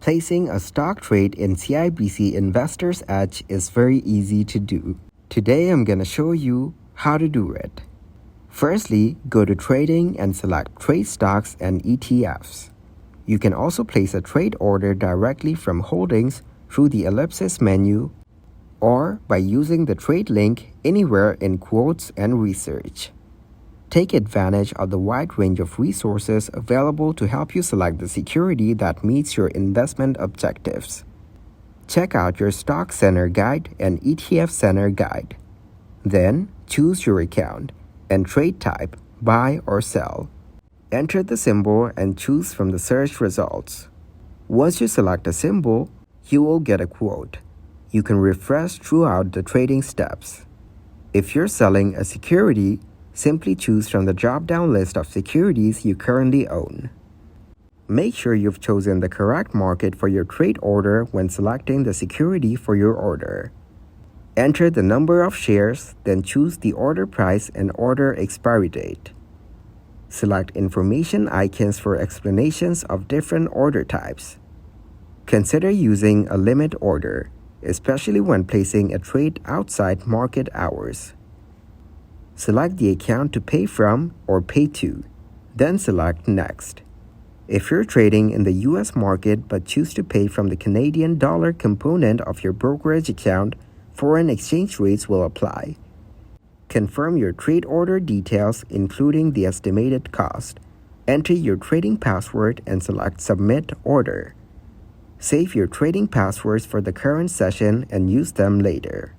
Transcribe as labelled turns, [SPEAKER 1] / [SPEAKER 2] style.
[SPEAKER 1] Placing a stock trade in Cibc Investor's Edge is very easy to do. Today I'm going to show you how to do it. Firstly, go to Trading and select Trade Stocks and ETFs. You can also place a trade order directly from Holdings through the ellipsis menu or by using the trade link anywhere in Quotes and Research. Take advantage of the wide range of resources available to help you select the security that meets your investment objectives. Check out your Stock Center Guide and ETF Center Guide. Then, choose your account and trade type, buy or sell. Enter the symbol and choose from the search results. Once you select a symbol, you will get a quote. You can refresh throughout the trading steps. If you're selling a security, simply choose from the drop-down list of securities you currently own. Make sure you've chosen the correct market for your trade order when selecting the security for your order. Enter the number of shares, then choose the order price and order expiry date. Select information icons for explanations of different order types. Consider using a limit order, especially when placing a trade outside market hours. Select the account to pay from or pay to, then select Next. If you're trading in the US market but choose to pay from the Canadian dollar component of your brokerage account, foreign exchange rates will apply. Confirm your trade order details, including the estimated cost. Enter your trading password and select Submit Order. Save your trading passwords for the current session and use them later.